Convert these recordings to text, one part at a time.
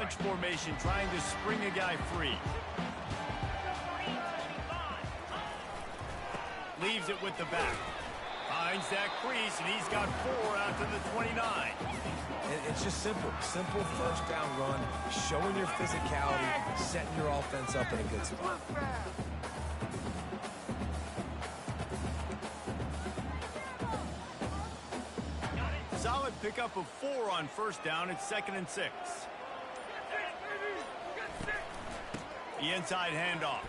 bunch formation, trying to spring a guy free. Leaves it with the back. Finds that crease, and he's got 4 out to the 29. It's just simple. Simple first down run, showing your physicality, setting your offense up in a good spot. Solid pickup of 4 on first down. It's 2nd and 6. The inside handoff.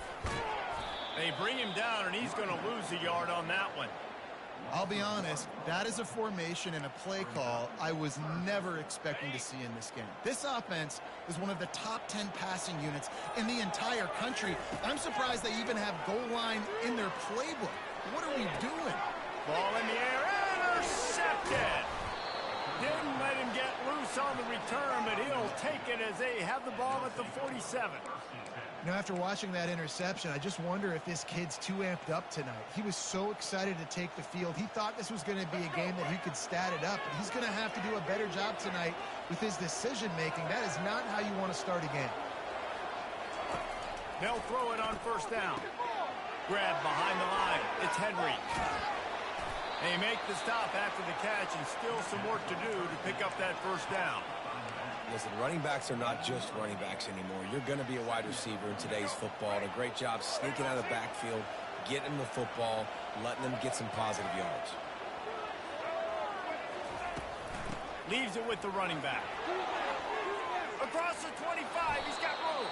They bring him down, and he's going to lose a yard on that one. I'll be honest, that is a formation and a play call I was never expecting to see in this game. This offense is one of the top 10 passing units in the entire country. I'm surprised they even have goal line in their playbook. What are we doing? Ball in the air, intercepted. Didn't let him get loose on the return, but he'll take it as they have the ball at the 47. You know, after watching that interception, I just wonder if this kid's too amped up tonight. He was so excited to take the field. He thought this was going to be a game that he could stat it up. But he's going to have to do a better job tonight with his decision-making. That is not how you want to start a game. They'll throw it on first down. Grab behind the line. It's Henry. They make the stop after the catch, and still some work to do to pick up that first down. Listen, running backs are not just running backs anymore. You're going to be a wide receiver in today's football. And a great job sneaking out of the backfield, getting them the football, letting them get some positive yards. Leaves it with the running back. Across the 25, he's got room.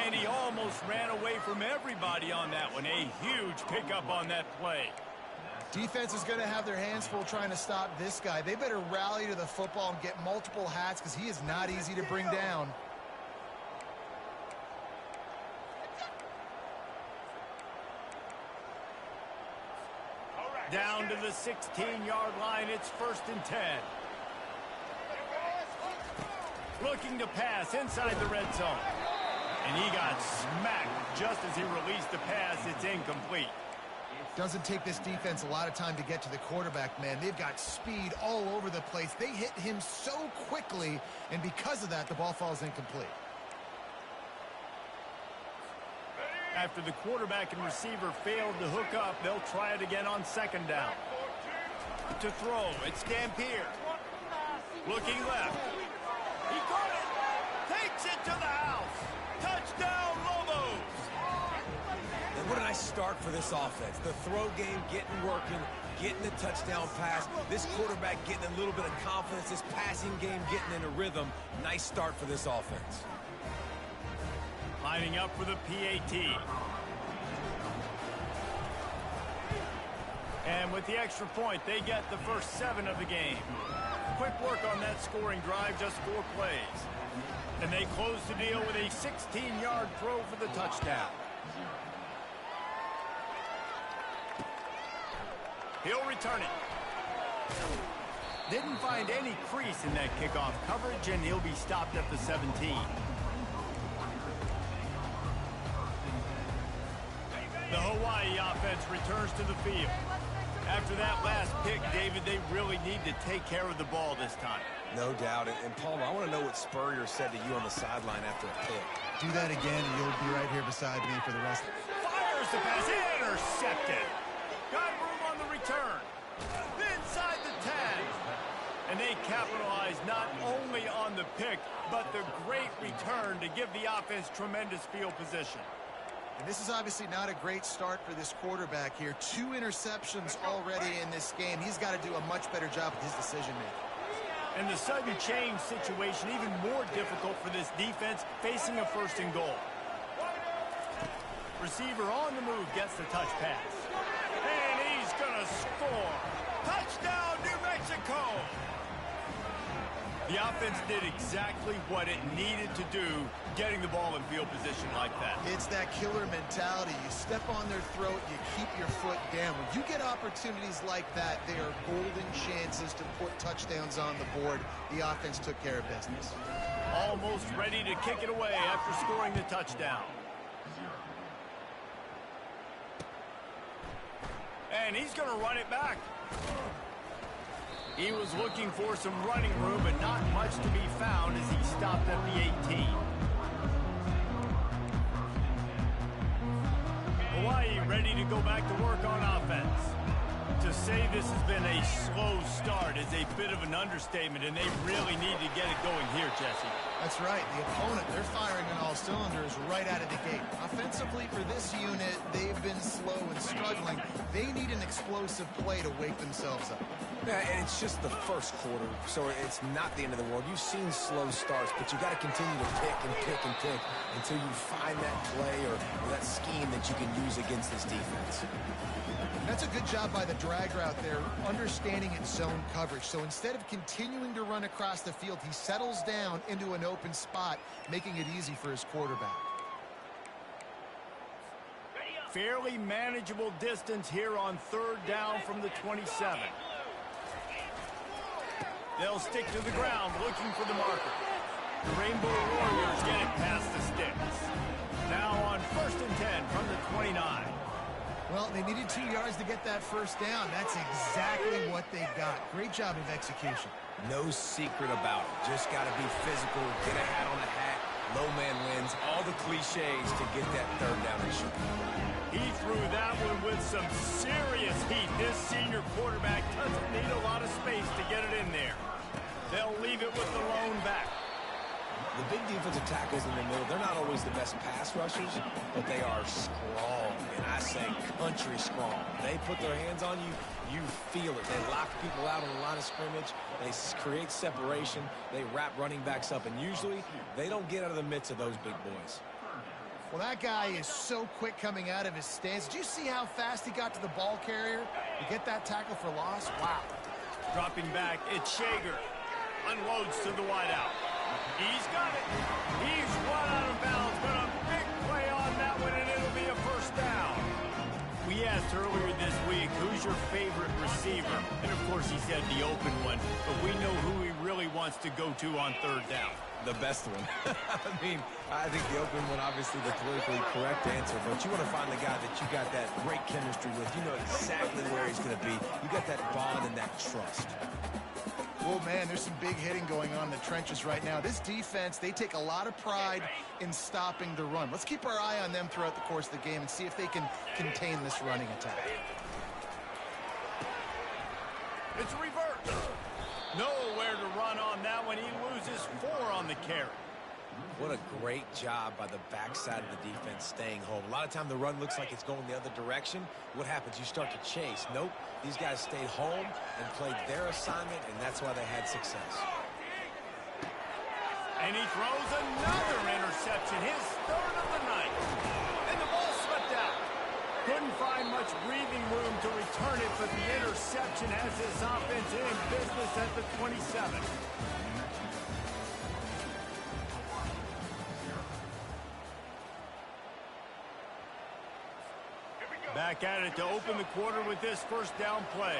And he almost ran away from everybody on that one. A huge pickup on that play. Defense is going to have their hands full trying to stop this guy. They better rally to the football and get multiple hats because he is not easy to bring down. Down to the 16-yard line. It's 1st and 10. Looking to pass inside the red zone. And he got smacked just as he released the pass. It's incomplete. Doesn't take this defense a lot of time to get to the quarterback, man. They've got speed all over the place. They hit him so quickly, and because of that, the ball falls incomplete. After the quarterback and receiver failed to hook up, they'll try it again on 2nd down. To throw, it's Dampier. Looking left. He caught it. Takes it to the house. Touchdown, Lobos. What a nice start for this offense. The throw game getting working, getting the touchdown pass. This quarterback getting a little bit of confidence. This passing game getting in a rhythm. Nice start for this offense. Lining up for the PAT. And with the extra point, they get the first 7 of the game. Quick work on that scoring drive, just 4 plays. And they close the deal with a 16-yard throw for the touchdown. He'll return it. Didn't find any crease in that kickoff coverage, and he'll be stopped at the 17. The Hawaii offense returns to the field. After that last pick, David, they really need to take care of the ball this time. No doubt. And Palmer, I want to know what Spurrier said to you on the sideline after a pick. Do that again, and you'll be right here beside me for the rest of it. Fires the pass. Intercepted. Got room on the return. Inside the 10. And they capitalize not only on the pick, but the great return to give the offense tremendous field position. And this is obviously not a great start for this quarterback here. 2 interceptions already in this game. He's got to do a much better job with his decision-making. And the sudden change situation even more difficult for this defense facing a 1st and goal. Receiver on the move gets the touch pass. And he's going to score. Touchdown, New Mexico! The offense did exactly what it needed to do, getting the ball in field position like that. It's that killer mentality. You step on their throat, you keep your foot down. When you get opportunities like that, they are golden chances to put touchdowns on the board. The offense took care of business. Almost ready to kick it away after scoring the touchdown. And he's going to run it back. He was looking for some running room, but not much to be found as he stopped at the 18. ready to go back to work on offense. To say this has been a slow start is a bit of an understatement, and they really need to get it going here, Jesse. That's right. The opponent, they're firing on all cylinders right out of the gate. Offensively, for this unit, they've been slow and struggling. They need an explosive play to wake themselves up. Yeah, and it's just the first quarter, so it's not the end of the world. You've seen slow starts, but you got to continue to pick and pick and pick until you find that play or that scheme that you can use against this defense. That's a good job by the drag route there, understanding its zone coverage. So instead of continuing to run across the field, he settles down into an open spot, making it easy for his quarterback. Fairly manageable distance here on third down from the 27. They'll stick to the ground looking for the marker. The Rainbow Warriors get it past the sticks. Now on 1st and 10 from the 29. Well, they needed 2 yards to get that first down. That's exactly what they got. Great job of execution. No secret about it. Just got to be physical, get a hat on a hat, low man wins, all the cliches to get that third down and short. He threw that one with some serious heat. This senior quarterback doesn't need a lot of space to get it in there. They'll leave it with the lone back. The big defensive tackles in the middle, they're not always the best pass rushers, but they are strong, and I say country strong. They put their hands on you, you feel it. They lock people out on the line of scrimmage. They create separation. They wrap running backs up, and usually they don't get out of the midst of those big boys. Well, that guy is so quick coming out of his stance. Did you see how fast he got to the ball carrier to get that tackle for loss? Wow. Dropping back, it's Shager. Unloads to the wideout. He's got it. He's run out of bounds, but a big play on that one, and it'll be a first down. We asked earlier this week, who's your favorite receiver? And, of course, he said the open one, but we know who he really wants to go to on third down. The best one. I mean, I think the open one, obviously the politically correct answer, but you want to find the guy that you got that great chemistry with. You know exactly where he's going to be. You got that bond and that trust. Oh, man, there's some big hitting going on in the trenches right now. This defense, they take a lot of pride in stopping the run. Let's keep our eye on them throughout the course of the game and see if they can contain this running attack. It's reverse. Nowhere to run on that one. He loses 4 on the carry. What a great job by the backside of the defense staying home. A lot of time the run looks like it's going the other direction. What happens? You start to chase. Nope. These guys stayed home and played their assignment, and that's why they had success. And he throws another interception, his third of the night. And the ball swept out. Couldn't find much breathing room to return it, but the interception has his offense in business at the 27. Back at it to open the quarter with this first down play.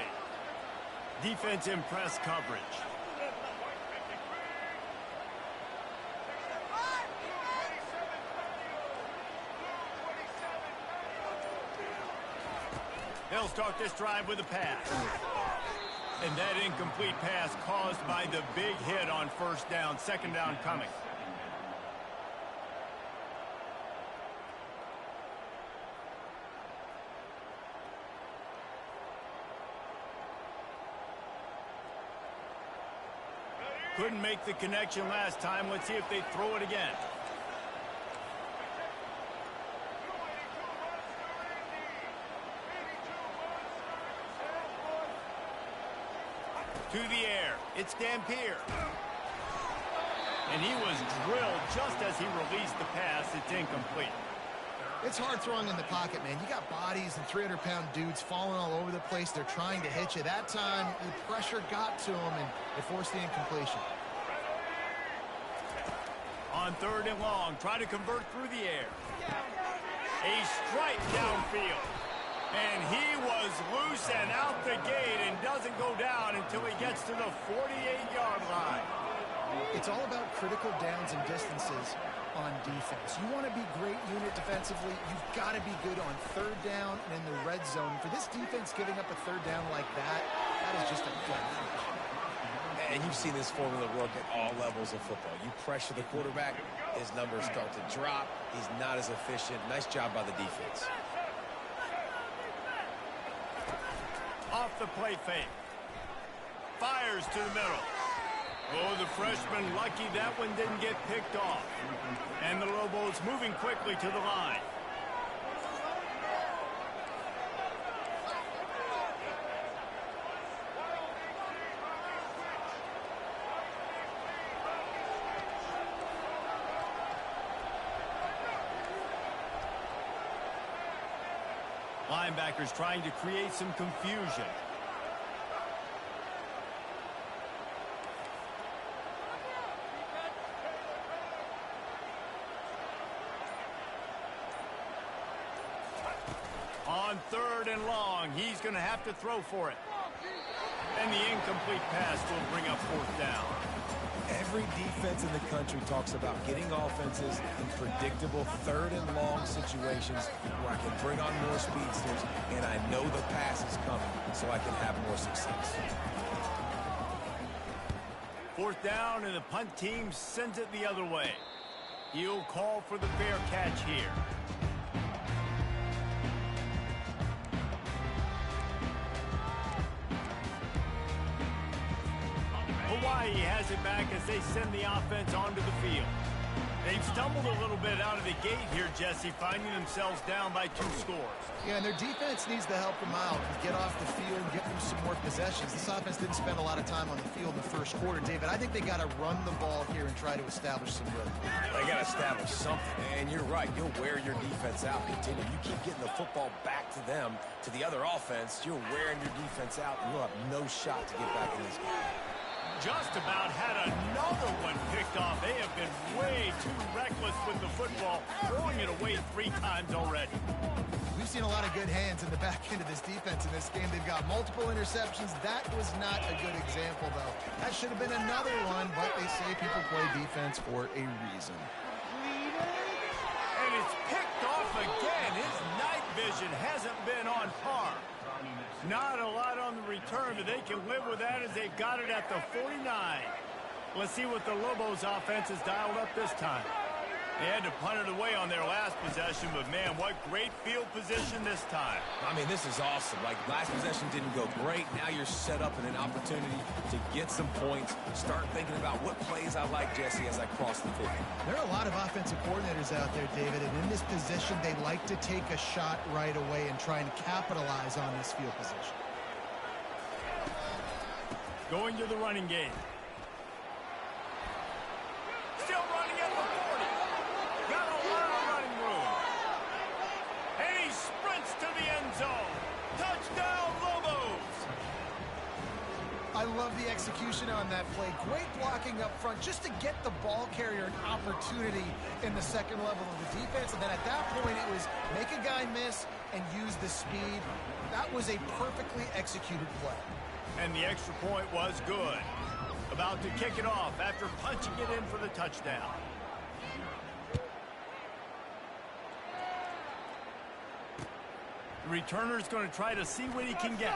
Defense in press coverage. They'll start this drive with a pass. And that incomplete pass caused by the big hit on first down. Second down coming. Couldn't make the connection last time. Let's see if they throw it again. To the air. It's Dampier. And he was drilled just as he released the pass. It's incomplete. It's hard throwing in the pocket, man. You got bodies and 300-pound dudes falling all over the place. They're trying to hit you. That time, the pressure got to him, and it forced the incompletion. On third and long, try to convert through the air. A strike downfield. And he was loose and out the gate and doesn't go down until he gets to the 48-yard line. It's all about critical downs and distances on defense. You want to be great unit defensively, you've got to be good on third down and in the red zone. For this defense giving up a third down like that, that is just a flash. And you've seen this formula work at all levels of football. You pressure the quarterback, his numbers start to drop. He's not as efficient. Nice job by the defense. the play fake. Fires to the middle. Oh, the freshman lucky that one didn't get picked off. And the Lobos moving quickly to the line. Linebackers trying to create some confusion. On 3rd and long, he's going to have to throw for it. And the incomplete pass will bring up 4th down. Every defense in the country talks about getting offenses in predictable 3rd and long situations where I can bring on more speedsters and I know the pass is coming so I can have more success. 4th down and the punt team sends it the other way. He'll call for the fair catch here. Hawaii has it back as they send the offense onto the field. They've stumbled a little bit out of the gate here, Jesse, finding themselves down by 2 scores. Yeah, and their defense needs to help them out and get off the field and get them some more possessions. This offense didn't spend a lot of time on the field in the first quarter, David. I think they got to run the ball here and try to establish some rhythm. They got to establish something, and you're right. You'll wear your defense out. Continue. You keep getting the football back to them, to the other offense, you're wearing your defense out, and you'll have no shot to get back in this game. Just about had another one picked off. They have been way too reckless with the football, throwing it away 3 times already. We've seen a lot of good hands in the back end of this defense in this game. They've got multiple interceptions. That was not a good example, though. That should have been another one, but they say people play defense for a reason. And it's picked off again. His night vision hasn't been on par. Not a lot on the return, but they can live with that as they've got it at the 49. Let's see what the Lobos offense has dialed up this time. They had to punt it away on their last possession, but man, what great field position this time. I mean, this is awesome. Like, last possession didn't go great. Now you're set up in an opportunity to get some points. Start thinking about what plays I like, Jesse, as I cross the 50. There are a lot of offensive coordinators out there, David, and in this position, they like to take a shot right away and try and capitalize on this field position. Going to the running game. Still running at the 40. Got a lot of running room. And he sprints to the end zone. Touchdown, Lobos! I love the execution on that play. Great blocking up front just to get the ball carrier an opportunity in the second level of the defense. And then at that point, it was make a guy miss and use the speed. That was a perfectly executed play. And the extra point was good. About to kick it off after punching it in for the touchdown. The returner's going to try to see what he can get.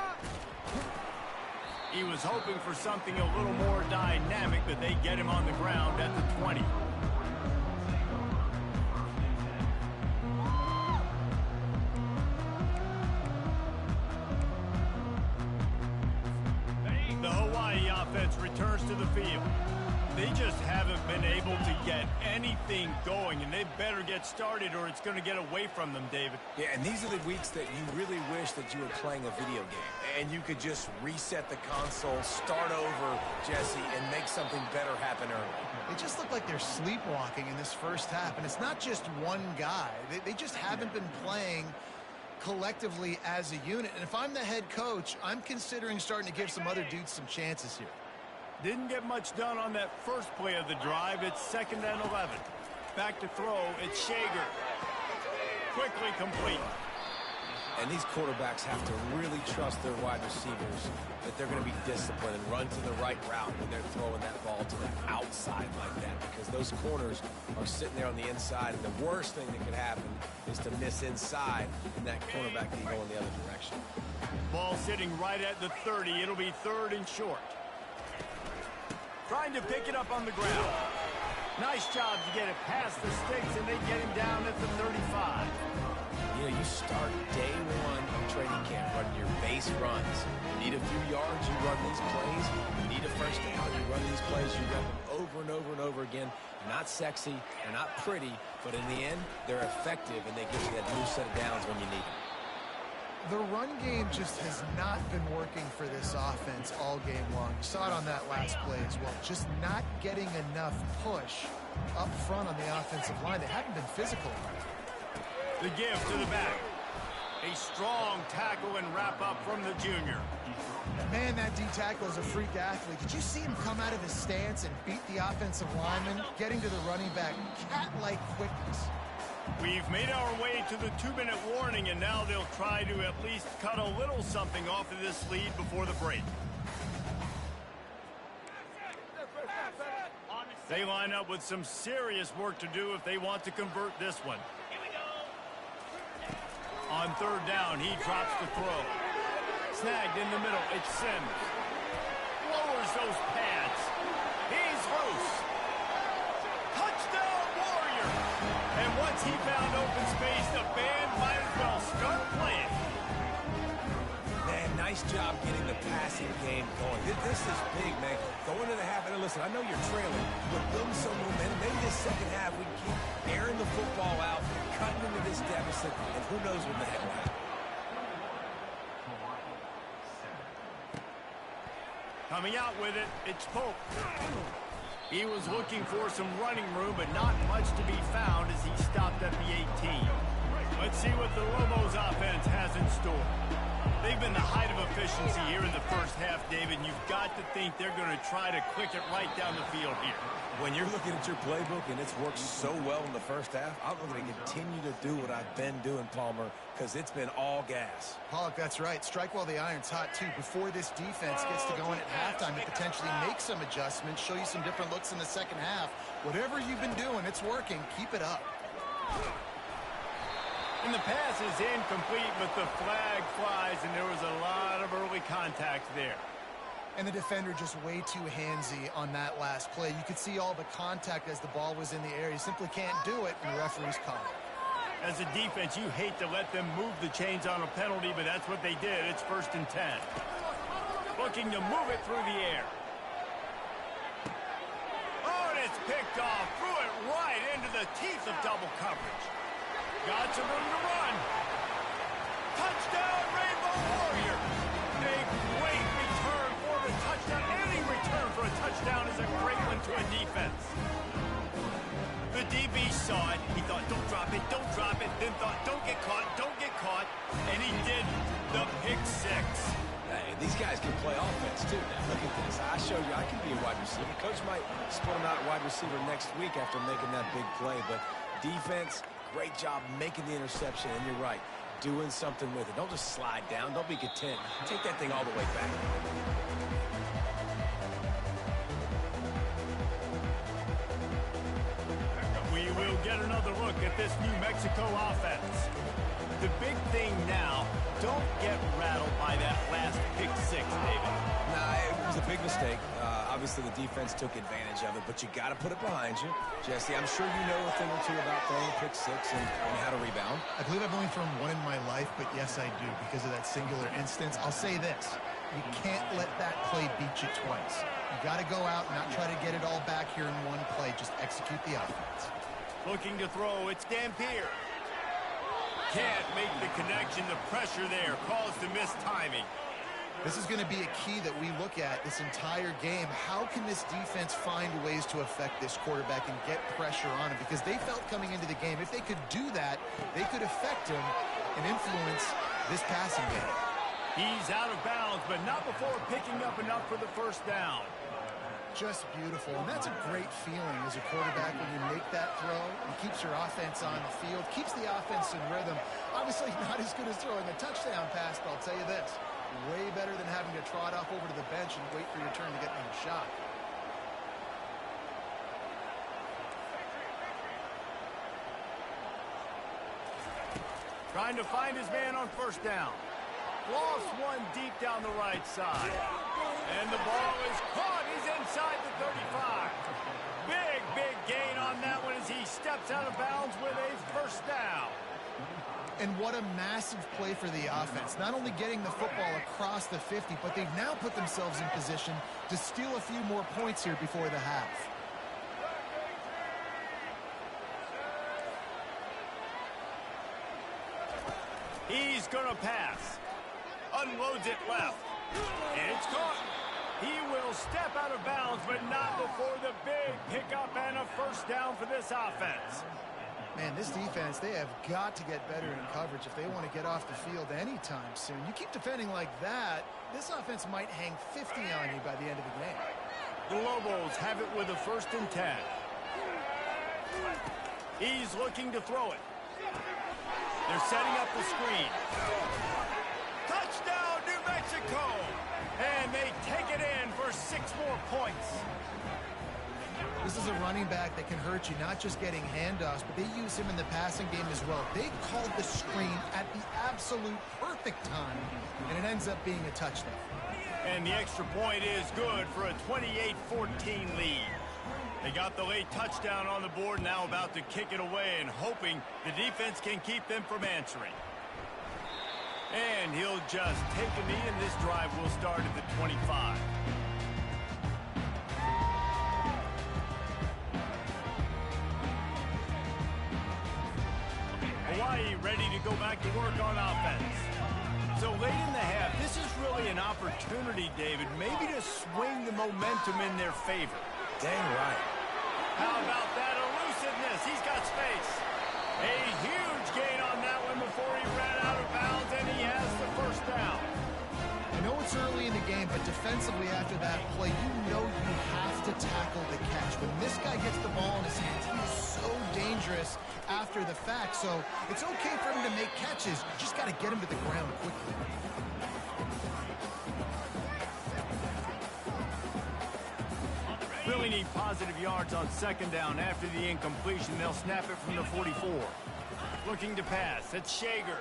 He was hoping for something a little more dynamic, but they get him on the ground at the 20. The Hawaii offense returns to the field. They just haven't been able to get anything going, and they better get started or it's going to get away from them, David. Yeah, and these are the weeks that you really wish that you were playing a video game and you could just reset the console, start over, Jesse, and make something better happen early. They just look like they're sleepwalking in this first half, and it's not just one guy. They just haven't been playing collectively as a unit. And if I'm the head coach, I'm considering starting to give some other dudes some chances here. Didn't get much done on that first play of the drive. It's 2nd and 11. Back to throw. It's Shager. Quickly complete. And these quarterbacks have to really trust their wide receivers that they're going to be disciplined and run to the right route when they're throwing that ball to the outside like that, because those corners are sitting there on the inside, and the worst thing that could happen is to miss inside and that cornerback can go in the other direction. Ball sitting right at the 30. It'll be 3rd and short. Trying to pick it up on the ground. Nice job to get it past the sticks, and they get him down at the 35. You know, you start day one of training camp running your base runs. You need a few yards, you run these plays. You need a first down, you run these plays. You run them over and over and over again. They're not sexy, they're not pretty, but in the end, they're effective, and they get you that new set of downs when you need them. The run game just has not been working for this offense all game long. You saw it on that last play as well. Just not getting enough push up front on the offensive line. They haven't been physical. The give to the back. A strong tackle and wrap up from the junior. Man, that D tackle is a freak athlete. Did you see him come out of his stance and beat the offensive lineman, getting to the running back? Cat-like quickness. We've made our way to the 2-minute warning, and now they'll try to at least cut a little something off of this lead before the break. They line up with some serious work to do if they want to convert this one. On third down, he drops the throw. Snagged in the middle, it's Sims. Lowers those pads. He's loose. Touchdown, Warrior! And once he found open space, the band might as well start playing. Man, nice job getting the passing game going. This is big, man. Going into the half, and listen, I know you're trailing, but build some momentum. Maybe this second half we can keep airing the football out, cutting into this deficit, and who knows what the heck will happen. Coming out with it, it's Pope. He was looking for some running room, but not much to be found as he stopped at the 18. Let's see what the Lobos offense has in store. They've been the height of efficiency here in the first half, David, and you've got to think they're going to try to click it right down the field here. When you're looking at your playbook and it's worked so well in the first half, I'm going to continue to do what I've been doing, Palmer, because it's been all gas. Pollock, that's right. Strike while the iron's hot, too. Before this defense gets to going at halftime to potentially make some adjustments, show you some different looks in the second half. Whatever you've been doing, it's working. Keep it up. And the pass is incomplete, but the flag flies, and there was a lot of early contact there. And the defender just way too handsy on that last play. You could see all the contact as the ball was in the air. You simply can't do it, and the referee's called it. As a defense, you hate to let them move the chains on a penalty, but that's what they did. It's 1st and 10. Looking to move it through the air. Oh, and it's picked off. Threw it right into the teeth of double coverage. Got some room to run. Touchdown, Rainbow Warrior. A great return for the touchdown. Any return for a touchdown is a great one to a defense. The DB saw it. He thought, don't drop it, then thought, don't get caught, and he did the pick six. Hey, these guys can play offense, too. Now, look at this. I show you I can be a wide receiver. Coach might split him out at wide receiver next week after making that big play, but defense, great job making the interception, and you're right, doing something with it. Don't just slide down. Don't be content. Take that thing all the way back. We will get another look at this New Mexico offense. The big thing now, don't get rattled by that last pick six, David. Nah, it was a big mistake. Obviously, the defense took advantage of it, but you got to put it behind you. Jesse, I'm sure you know a thing or two about throwing a pick six and how to rebound. I believe I've only thrown one in my life, but yes, I do because of that singular instance. I'll say this. You can't let that play beat you twice. You got to go out and not try to get it all back here in one play. Just execute the offense. Looking to throw, it's Dampier. Can't make the connection. The pressure there caused the missed timing. This is going to be a key that we look at this entire game. How can this defense find ways to affect this quarterback and get pressure on him? Because they felt coming into the game, if they could do that, they could affect him and influence this passing game. He's out of bounds, but not before picking up enough for the first down. Just beautiful, and that's a great feeling as a quarterback when you make that throw. It keeps your offense on the field, keeps the offense in rhythm. Obviously not as good as throwing a touchdown pass, but I'll tell you this, way better than having to trot off over to the bench and wait for your turn to get another shot. Trying to find his man on first down. Lost one deep down the right side. And the ball is caught. He's inside the 35. Big gain on that one as he steps out of bounds with a first down. And what a massive play for the offense. Not only getting the football across the 50, but they've now put themselves in position to steal a few more points here before the half. He's going to pass. Unloads it left. And it's caught. He will step out of bounds, but not before the big pickup and a first down for this offense. Man, this defense, they have got to get better in coverage if they want to get off the field anytime soon. You keep defending like that, this offense might hang 50 on you by the end of the game. The Lobos have it with a 1st and 10. He's looking to throw it. They're setting up the screen. Touchdown, New Mexico! And they take it in for 6 more points. This is a running back that can hurt you, not just getting handoffs, but they use him in the passing game as well. They called the screen at the absolute perfect time, and it ends up being a touchdown. And the extra point is good for a 28-14 lead. They got the late touchdown on the board, now about to kick it away and hoping the defense can keep them from answering. And he'll just take a knee, and this drive will start at the 25. Hawaii ready to go back to work on offense. So late in the half, this is really an opportunity, David, maybe to swing the momentum in their favor. Dang right. How about that elusiveness? He's got space. A huge gain on that one before he ran out of bounds, and he has the first down. I know it's early in the game, but defensively after that play, you know you have to tackle the catch. When this guy gets the ball in his hands, he's so dangerous after the fact. So it's okay for him to make catches. You just got to get him to the ground quickly. Really need positive yards on 2nd down. After the incompletion, they'll snap it from the 44. Looking to pass. It's Shager.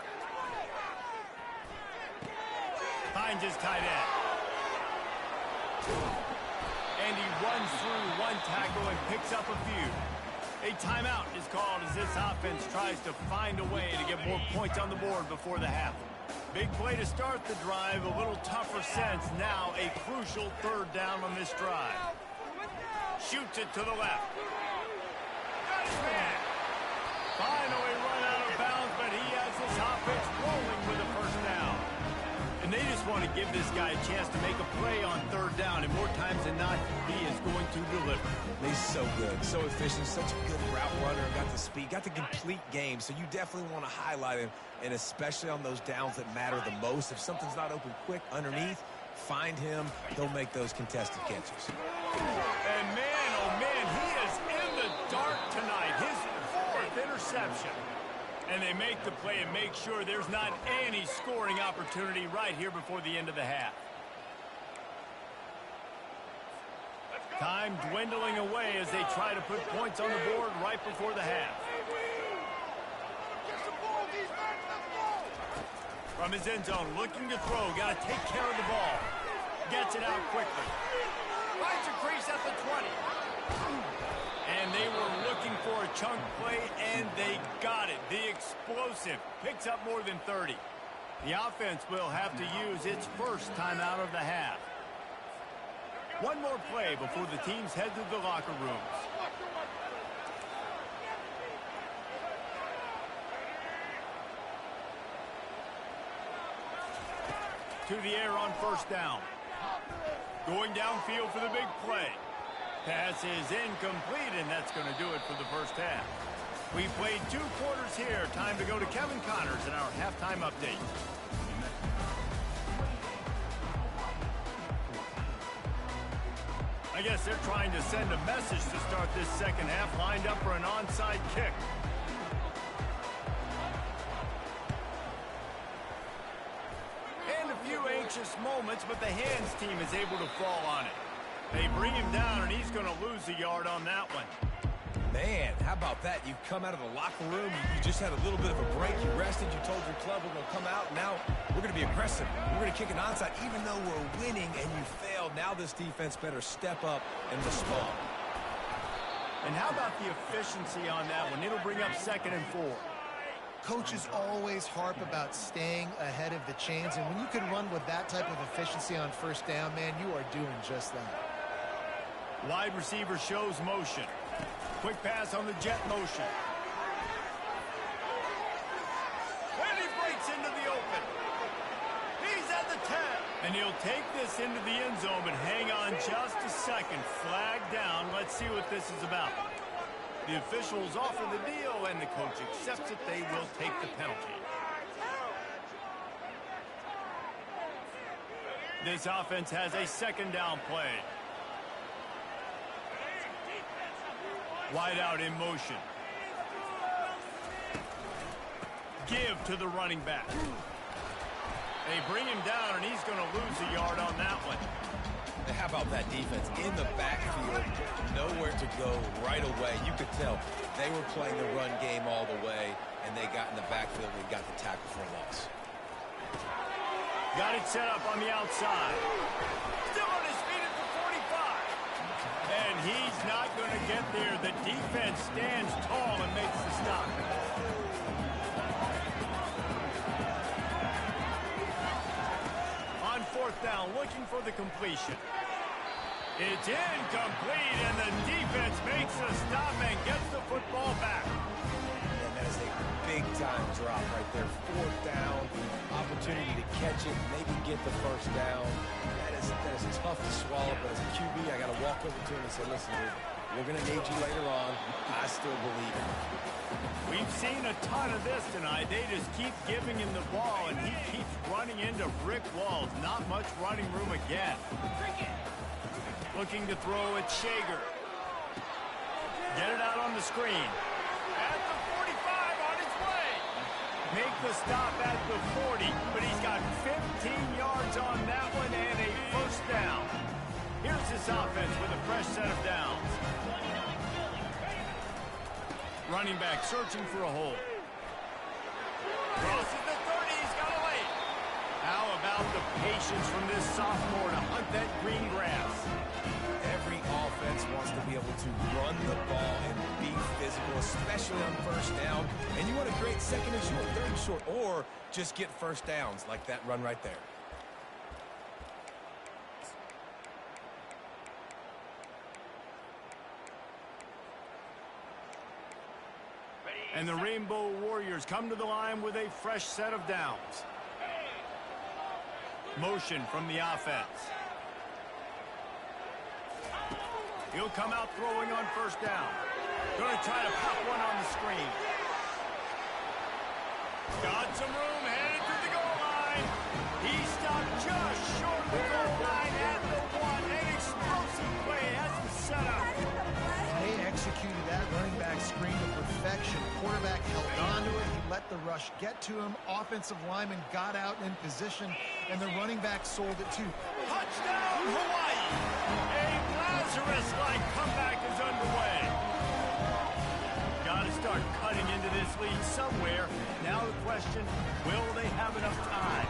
Finds his tight end. And he runs through one tackle and picks up a few. A timeout is called as this offense tries to find a way to get more points on the board before the half. Big play to start the drive. A little tougher sense. Now a crucial 3rd down on this drive. Shoots it to the left. Got his man. Finally run out of bounds, but he has this offense rolling with a first down. And they just want to give this guy a chance to make a play on 3rd down, and more times than not, he is going to deliver. He's so good, so efficient, such a good route runner, got the speed, got the complete game, so you definitely want to highlight him, and especially on those downs that matter the most. If something's not open quick underneath, find him. They'll make those contested catches. And man, oh man, he is in the dark tonight. His 4th interception. And they make the play and make sure there's not any scoring opportunity right here before the end of the half. Time dwindling away as they try to put points on the board right before the half. From his end zone, looking to throw. Got to take care of the ball. Gets it out quickly. Finds a crease at the 20. And they were looking for a chunk play, and they got it. The explosive picks up more than 30. The offense will have to use its first time out of the half. One more play before the teams head to the locker rooms. To the air on 1st down. Going downfield for the big play. Pass is incomplete, and that's going to do it for the first half. We played 2 quarters here. Time to go to Kevin Connors in our halftime update. I guess they're trying to send a message to start this 2nd half, lined up for an onside kick. And a few anxious moments, but the hands team is able to fall on it. They bring him down, and he's going to lose a yard on that one. Man, how about that? You come out of the locker room, you just had a little bit of a break, you rested, you told your club we're going to come out, now we're going to be aggressive. We're going to kick an onside, even though we're winning and you failed. Now this defense better step up and respond. And how about the efficiency on that one? It'll bring up 2nd and 4. Coaches always harp about staying ahead of the chains, and when you can run with that type of efficiency on first down, man, you are doing just that. Wide receiver shows motion. Quick pass on the jet motion. And he breaks into the open. He's at the 10. And he'll take this into the end zone, but hang on just a second. Flag down. Let's see what this is about. The officials offer the deal, and the coach accepts it. They will take the penalty. This offense has a second down play. Wide out in motion. Give to the running back. They bring him down, and he's going to lose a yard on that one. How about that defense in the backfield, nowhere to go right away. You could tell they were playing the run game all the way, and they got in the backfield and got the tackle for a loss. Got it set up on the outside. Still on his feet at the 45. And he's not going to get there. The defense stands tall and makes the stop. On fourth down, looking for the completion. It's incomplete, and the defense makes a stop and gets the football back. And that is a big-time drop right there. Fourth down, opportunity to catch it, maybe get the first down. That is tough to swallow, but as a QB, I got to walk over to him and say, listen, dude, we're going to need you later on. I still believe in you. We've seen a ton of this tonight. They just keep giving him the ball, and he keeps running into brick walls. Not much running room again. Looking to throw at Shager. Get it out on the screen. At the 45 on its way. Make the stop at the 40, but he's got 15 yards on that one and a first down. Here's this offense with a fresh set of downs. Running back searching for a hole. Crosses the 30, he's got a lane. How about the patience from this sophomore to hunt that green grass? Every offense wants to be able to run the ball and be physical, especially on first down. And you want to create second and short, third and short, or just get first downs like that run right there. And the Rainbow Warriors come to the line with a fresh set of downs. Motion from the offense. He'll come out throwing on first down. Going to try to pop one on the screen. Got some room, headed to the goal line. He stopped just short of the goal line at the one. An explosive play has him set up. They executed that running back screen to perfection. Quarterback held on to it. He let the rush get to him. Offensive lineman got out in position, and the running back sold it too. Touchdown, Hawaii! A Lazarus-like comeback is underway. Got to start cutting into this lead somewhere. Now the question, will they have enough time?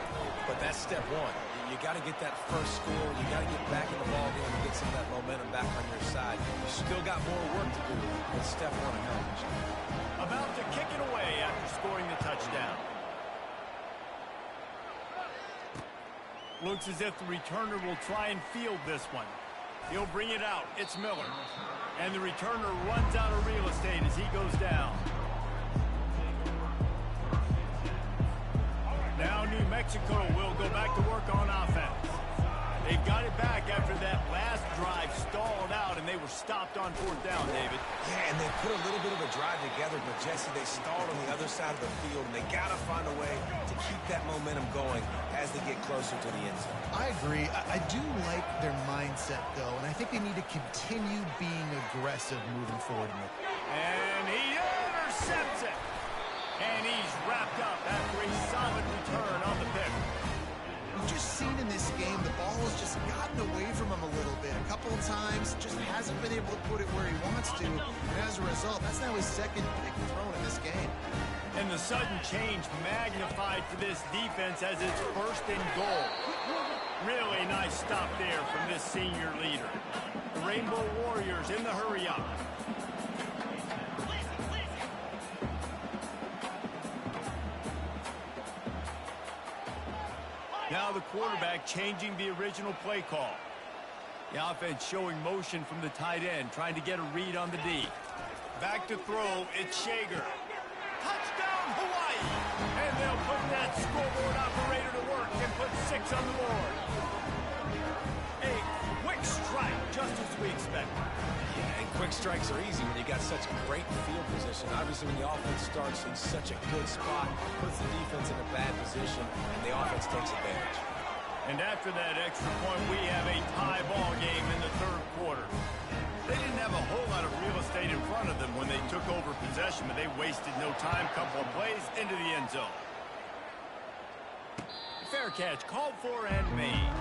But that's step one. You got to get that first score. You got to get back in the ball game and get some of that momentum back on your side. You still got more work to do, but step one accomplished. About to kick it away after scoring the touchdown. Looks as if the returner will try and field this one. He'll bring it out. It's Miller. And the returner runs out of real estate as he goes down. Now New Mexico will go back to work on offense. They've got it back after that last drive stalled out, and they were stopped on fourth down, David. Yeah, and they put a little bit of a drive together, but Jesse, they stalled on the other side of the field, and they got to find a way to keep that momentum going as they get closer to the end zone. I agree. I do like their mindset, though, and I think they need to continue being aggressive moving forward. And he intercepts it. And he's wrapped up after a solid return on the pick. We've just seen in this game the ball has just gotten away from him a little bit. A couple of times, just hasn't been able to put it where he wants to. And as a result, that's now his second pick thrown in this game. And the sudden change magnified for this defense as it's first and goal. Really nice stop there from this senior leader. The Rainbow Warriors in the hurry-up. Now the quarterback changing the original play call. The offense showing motion from the tight end, trying to get a read on the D. Back to throw, it's Shager. Touchdown, Hawaii! And they'll put that scoreboard operator to work and put 6 on the board. A quick strike, just as we expected. Yeah, and quick strikes are easy when you got such great field position. Obviously, when the offense starts in such a good spot, puts the defense in a bad position, and the offense takes advantage. And after that extra point, we have a tie ball game in the third quarter. They didn't have a whole lot of real estate in front of them when they took over possession, but they wasted no time. Couple of plays into the end zone. Fair catch called for and made.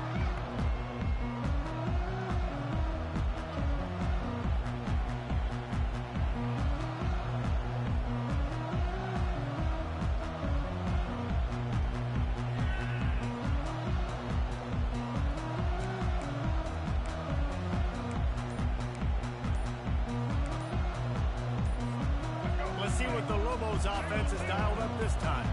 See what the Lobos offense has dialed up this time.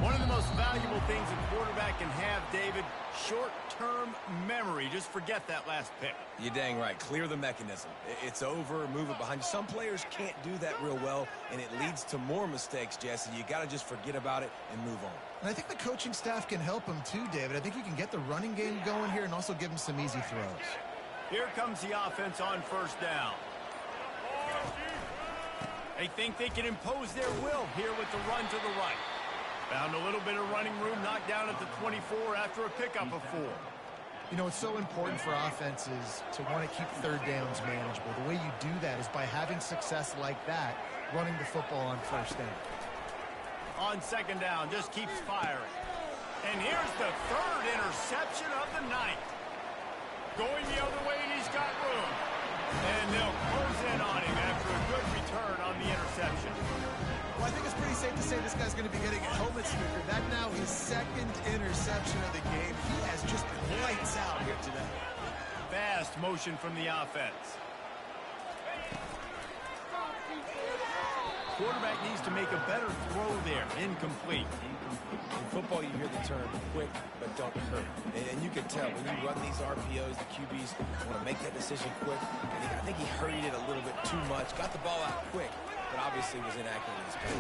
One of the most valuable things a quarterback can have, David, short-term memory. Just forget that last pick. You're dang right. Clear the mechanism. It's over, move it behind you. Some players can't do that real well, and it leads to more mistakes, Jesse. You got to just forget about it and move on. And I think the coaching staff can help him too, David. I think you can get the running game going here and also give him some easy throws. Here comes the offense on first down. They think they can impose their will here with the run to the right. Found a little bit of running room, knocked down at the 24 after a pickup of 4. You know, it's so important for offenses to want to keep third downs manageable. The way you do that is by having success like that, running the football on first down. On second down, just keeps firing. And here's the third interception of the night. Going the other way, and he's got room. And they'll close in on him after a good return on the interception. Well, I think it's pretty safe to say this guy's going to be getting a helmet sticker. That now his second interception of the game. He has just been lights out here today. Fast motion from the offense. Quarterback needs to make a better throw there. Incomplete. In football, you hear the term quick but don't hurt. And you can tell when you run these RPOs, the QBs want to make that decision quick. And I think he hurried it a little bit too much. Got the ball out quick, but obviously was inaccurate in his play.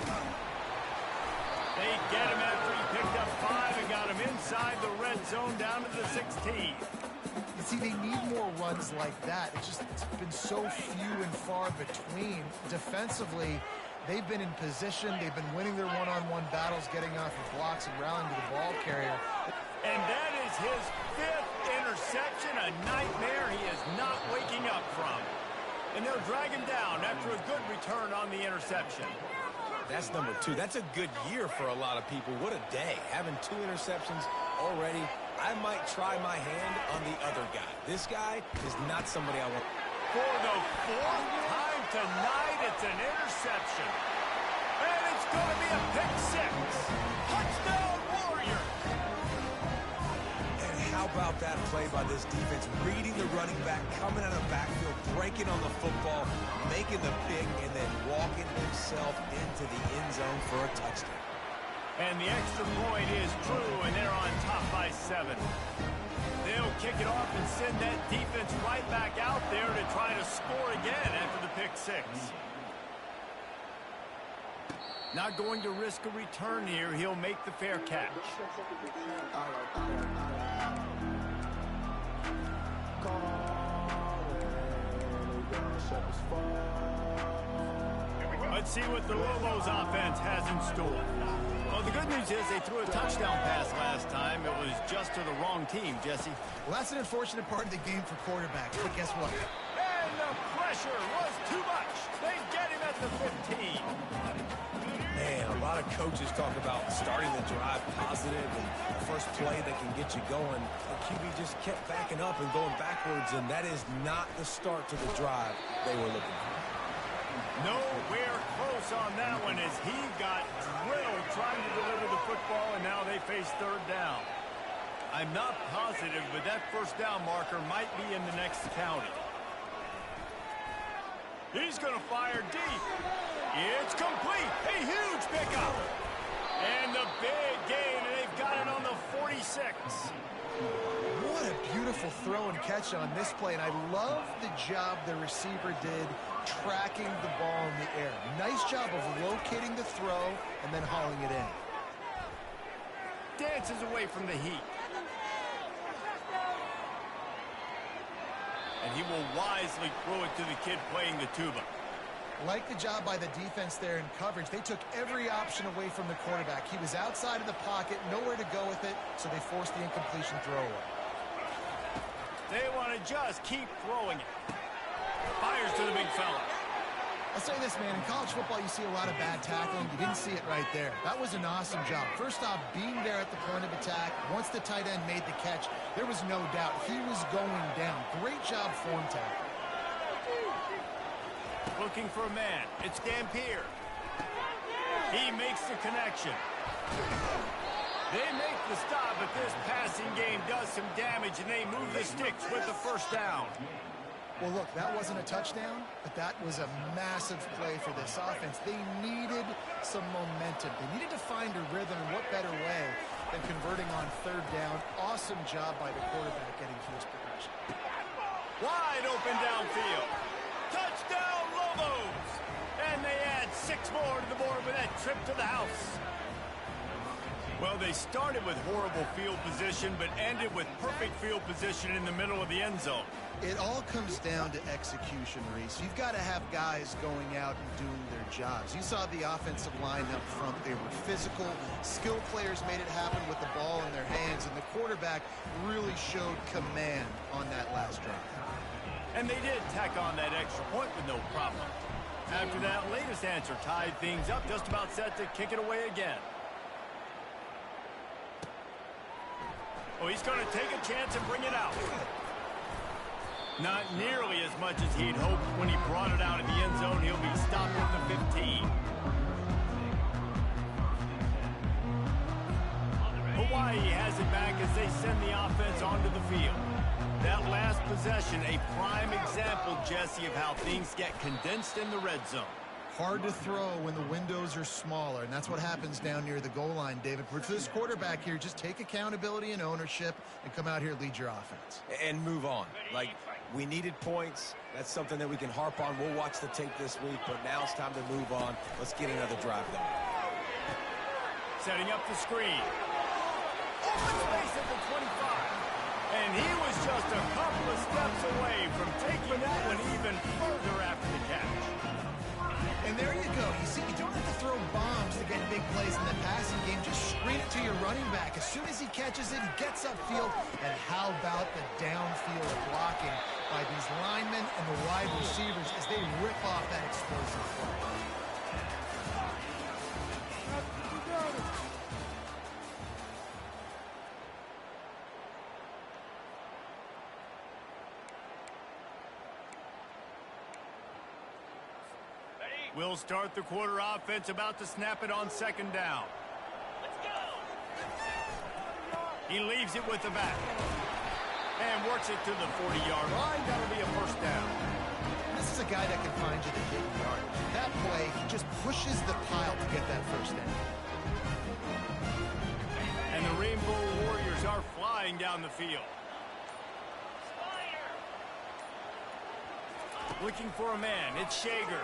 They get him after he picked up 5 and got him inside the red zone down to the 16. You see, they need more runs like that. It's been so few and far between. Defensively, they've been in position. They've been winning their one-on-one battles, getting off of blocks and rallying to the ball carrier. And that is his 5th interception, a nightmare he is not waking up from. And they'll drag him down after a good return on the interception. That's number 2. That's a good year for a lot of people. What a day. Having 2 interceptions already. I might try my hand on the other guy. This guy is not somebody I want. For the 4th time tonight, it's an interception. And it's going to be a pick 6. Touchdown, Warriors! And how about that play by this defense? Reading the running back, coming out of the backfield, breaking on the football, making the pick, and then walking himself into the end zone for a touchdown. And the extra point is true, and they're on top by 7. They'll kick it off and send that defense right back out there to try to score again after the pick 6. Not going to risk a return here. He'll make the fair catch. Let's see what the Lobos offense has in store. Well, the good news is they threw a touchdown pass last time. It was just to the wrong team, Jesse. Well, that's an unfortunate part of the game for quarterbacks, but guess what? And the pressure was too much. They get him at the 15. Man, a lot of coaches talk about starting the drive positive and the first play that can get you going. The QB just kept backing up and going backwards, and that is not the start to the drive they were looking for. Nowhere close on that one as he got drilled trying to deliver the football, and now they face third down. I'm not positive, but that first down marker might be in the next county. He's going to fire deep. It's complete. A huge pickup. And the big gain, and they've got it on the 46. What a beautiful throw and catch on this play, and I love the job the receiver did tracking the ball in the air. Nice job of locating the throw and then hauling it in. Dances away from the heat. And he will wisely throw it to the kid playing the tuba. Like the job by the defense there in coverage. They took every option away from the quarterback. He was outside of the pocket, nowhere to go with it, so they forced the incompletion throwaway. They want to just keep throwing it. Fires to the big fella. I'll say this, man. In college football, you see a lot of bad tackling. You didn't see it right there. That was an awesome job. First off, being there at the point of attack. Once the tight end made the catch, there was no doubt he was going down. Great job form tackle. Looking for a man. It's Dampier. He makes the connection. They make the stop, but this passing game does some damage, and they move the sticks with the first down. Well, look, that wasn't a touchdown, but that was a massive play for this offense. They needed some momentum. They needed to find a rhythm, and what better way than converting on third down. Awesome job by the quarterback getting to his progression. Wide open downfield. Touchdown, Lobos! And they add 6 more to the board with that trip to the house. Well, they started with horrible field position, but ended with perfect field position in the middle of the end zone. It all comes down to execution, Reese. You've got to have guys going out and doing their jobs. You saw the offensive line up front. They were physical. Skill players made it happen with the ball in their hands, and the quarterback really showed command on that last drive. And they did tack on that extra point with no problem. After that latest answer tied things up, just about set to kick it away again. Oh, he's going to take a chance and bring it out. Not nearly as much as he'd hoped when he brought it out in the end zone. He'll be stopped at the 15. Hawaii has it back as they send the offense onto the field. That last possession, a prime example, Jesse, of how things get condensed in the red zone. Hard to throw when the windows are smaller, and that's what happens down near the goal line, David. For this quarterback here, just take accountability and ownership and come out here and lead your offense. And move on. Like, we needed points. That's something that we can harp on. We'll watch the tape this week, but now it's time to move on. Let's get another drive done. Setting up the screen. Open space at the 25. And he was just a couple of steps away from taking that one even further after the catch. And there you go. You see, you don't have to throw bombs to get big plays in the passing game. Just screen it to your running back. As soon as he catches it, he gets upfield. And how about the downfield blocking by these linemen and the wide receivers as they rip off that explosive play. We'll start the quarter offense, about to snap it on second down. Let's go. He leaves it with the back. And works it to the 40-yard line. That'll be a first down. This is a guy that can find you the hidden yardage. That play, he just pushes the pile to get that first down. And the Rainbow Warriors are flying down the field. Looking for a man. It's Shager.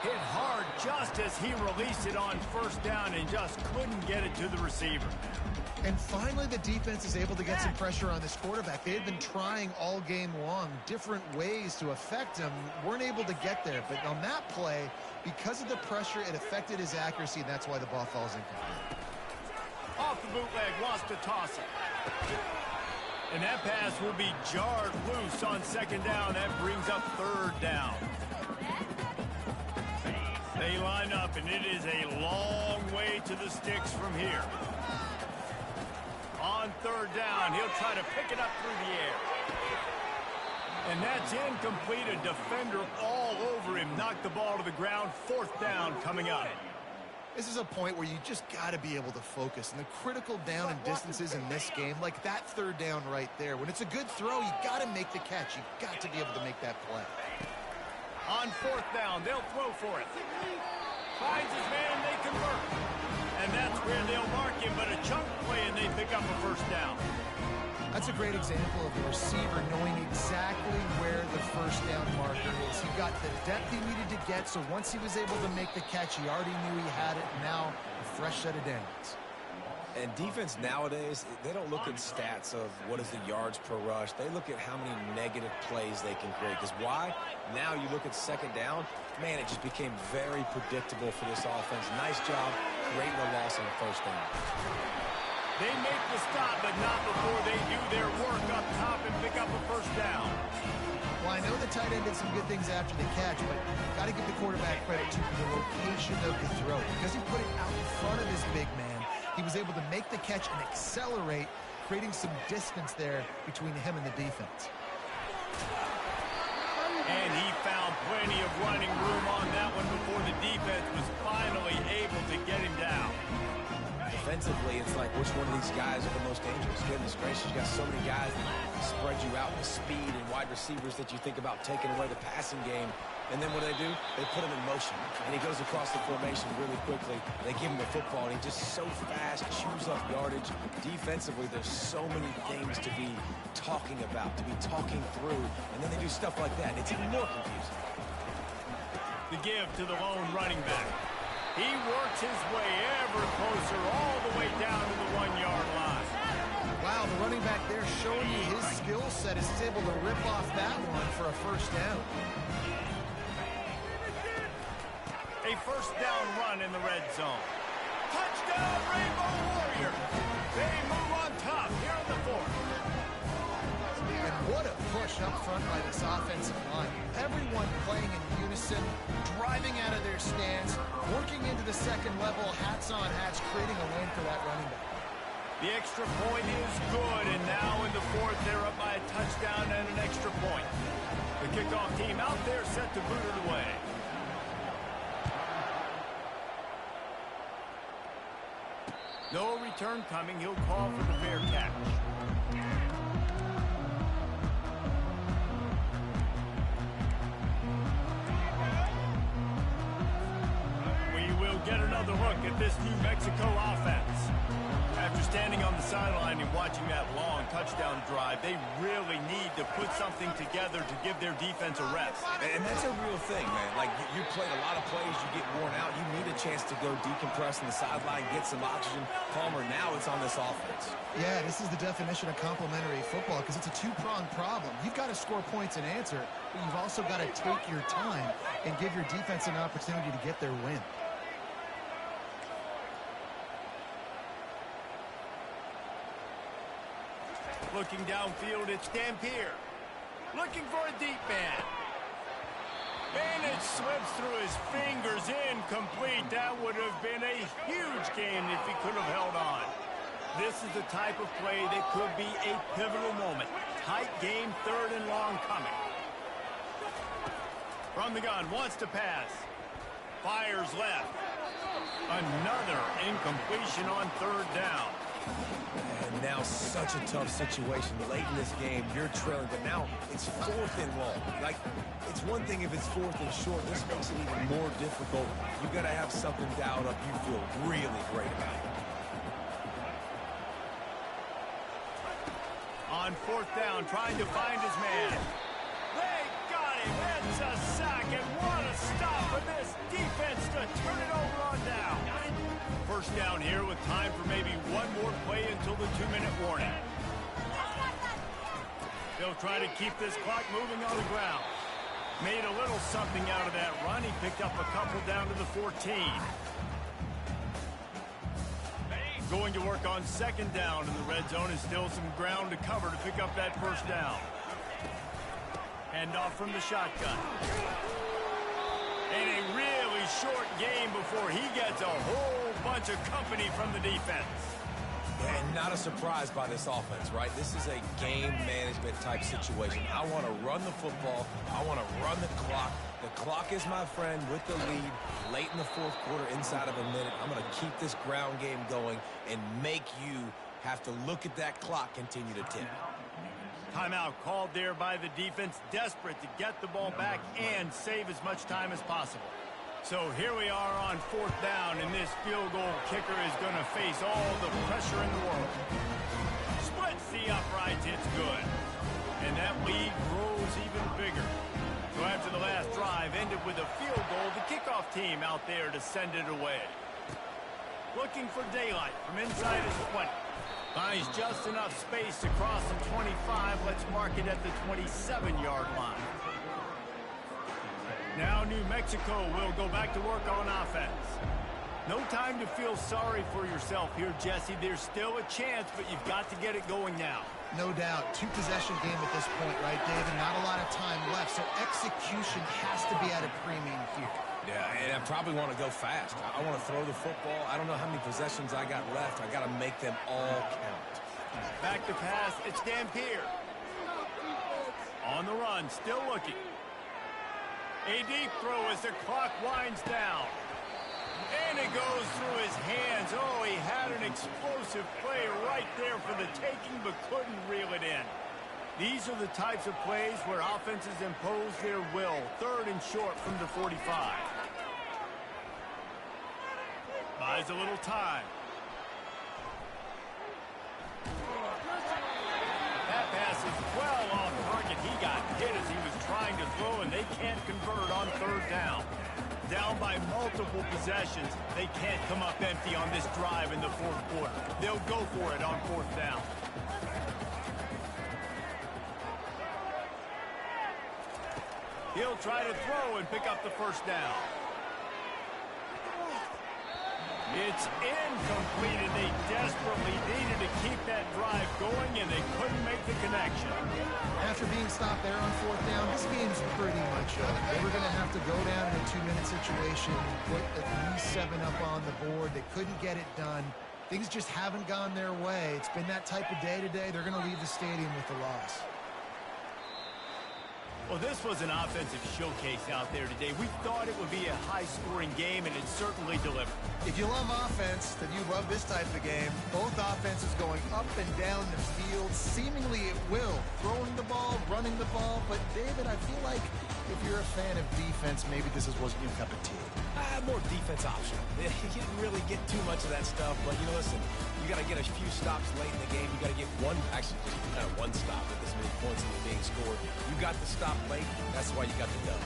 Hit hard just as he released it on first down and just couldn't get it to the receiver. And finally, the defense is able to get some pressure on this quarterback. They had been trying all game long different ways to affect him. Weren't able to get there. But on that play, because of the pressure, it affected his accuracy, and that's why the ball falls incomplete. Off the bootleg, wants to toss it. And that pass will be jarred loose on second down. That brings up third down. They line up, and it is a long way to the sticks from here. On third down, he'll try to pick it up through the air. And that's incomplete. A defender all over him. Knocked the ball to the ground. Fourth down coming up. This is a point where you just got to be able to focus. And the critical down and distances in this game, like that third down right there. When it's a good throw, you got to make the catch. You got to be able to make that play. On fourth down, they'll throw for it. Finds his man, and they convert. And that's where they'll mark him, but a chunk play, and they pick up a first down. That's a great example of a receiver knowing exactly where the first down marker is. He got the depth he needed to get, so once he was able to make the catch, he already knew he had it, and now a fresh set of downs. And defense nowadays, they don't look at stats of what is the yards per rush. They look at how many negative plays they can create. Because why? Now you look at second down, man, it just became very predictable for this offense. Nice job creating a loss on the first down. They make the stop, but not before they do their work up top and pick up a first down. Well, I know the tight end did some good things after the catch, but got to give the quarterback credit to the location of the throw. Because he put it out in front of his big man, he was able to make the catch and accelerate, creating some distance there between him and the defense. And he found plenty of running room on that one before the defense was finally able to get him down. Defensively, it's like which one of these guys are the most dangerous? Goodness gracious, you got so many guys that spread you out with speed and wide receivers that you think about taking away the passing game. And then what do? They put him in motion. And he goes across the formation really quickly. They give him the football, and he just so fast, chews up yardage. Defensively, there's so many things to be talking about, to be talking through. And then they do stuff like that, and it's even more confusing. The give to the lone running back. He works his way ever closer all the way down to the 1-yard line. Wow, the running back there showing you his skill set as he's able to rip off that one for a first down. A first down run in the red zone. Touchdown, Rainbow Warrior. They move on top here in the fourth. And what a push up front by this offensive line. Everyone playing in unison, driving out of their stance, working into the second level, hats on hats, creating a lane for that running back. The extra point is good, and now in the fourth, they're up by a touchdown and an extra point. The kickoff team out there set to boot it away. No return coming. He'll call for the fair catch. We will get another look at this New Mexico offense. After standing on the sideline and watching that long touchdown drive, they really need to put something together to give their defense a rest. And that's a real thing, man. Like, you played a lot of plays, you get worn out. You need a chance to go decompress on the sideline, get some oxygen. Palmer, now it's on this offense. Yeah, this is the definition of complementary football because it's a two-pronged problem. You've got to score points and answer, but you've also got to take your time and give your defense an opportunity to get their win. Looking downfield, it's Ncaa. Looking for a deep man. And it slips through his fingers, incomplete. That would have been a huge game if he could have held on. This is the type of play that could be a pivotal moment. Tight game, third and long coming. From the gun, wants to pass. Fires left. Another incompletion on third down. And now such a tough situation. Late in this game, you're trailing, but now it's fourth and long. Like, it's one thing if it's fourth and short. This makes it even more difficult. You've got to have something dialed up you feel really great about. On fourth down, trying to find his man. They got him. It's a sack, and what a stop for this defense to turn it over on down. First down here with time for maybe one more play until the 2-minute warning. They'll try to keep this clock moving on the ground. Made a little something out of that run. He picked up a couple down to the 14. Going to work on second down in the red zone, is still some ground to cover to pick up that first down. Hand off from the shotgun. And a really short game before he gets a whole bunch of company from the defense. And not a surprise by this offense, right? This is a game management type situation. I want to run the football. I want to run the clock. The clock is my friend with the lead. Late in the fourth quarter, inside of a minute, I'm going to keep this ground game going and make you have to look at that clock continue to tick. Timeout called there by the defense, desperate to get the ball back and save as much time as possible. So here we are on 4th down, and this field goal kicker is going to face all the pressure in the world. Splits the uprights, it's good. And that lead grows even bigger. So after the last drive ended with a field goal, the kickoff team out there to send it away. Looking for daylight from inside his 20. Finds just enough space to cross the 25. Let's mark it at the 27-yard line. Now New Mexico will go back to work on offense. No time to feel sorry for yourself here, Jesse. There's still a chance, but you've got to get it going now. No doubt. 2-possession game at this point, right, David? Not a lot of time left, so execution has to be at a premium here. Yeah, and I probably want to go fast. I want to throw the football. I don't know how many possessions I got left. I got to make them all count. Back to pass. It's Dampier. On the run, still looking. A deep throw as the clock winds down. And it goes through his hands. Oh, he had an explosive play right there for the taking, but couldn't reel it in. These are the types of plays where offenses impose their will. 3rd and short from the 45. Buys a little time. That pass is well off target. He got hit as he was trying to throw, and they can't convert on 3rd down. Down by multiple possessions. They can't come up empty on this drive in the 4th quarter. They'll go for it on 4th down. He'll try to throw and pick up the 1st down. It's incomplete, and they desperately needed to keep that drive going, and they couldn't make the connection. After being stopped there on 4th down, this game's pretty much over. They were going to have to go down in a 2-minute situation, put at least 7 up on the board. They couldn't get it done. Things just haven't gone their way. It's been that type of day today. They're going to leave the stadium with the loss. Well, this was an offensive showcase out there today. We thought it would be a high-scoring game, and it certainly delivered. If you love offense, then you love this type of game. Both offenses going up and down the field, seemingly at will. Throwing the ball, running the ball. But, David, I feel like if you're a fan of defense, maybe this wasn't your cup of tea. More defense optional. You didn't really get too much of that stuff, but, listen, you got to get a few stops late in the game. You got to get one stop with this many points that are being scored. You got the stop late. That's why you got the dub.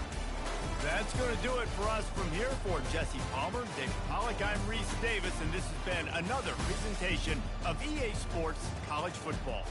That's going to do it for us from here. For Jesse Palmer, David Pollack, I'm Reese Davis, and this has been another presentation of EA Sports College Football.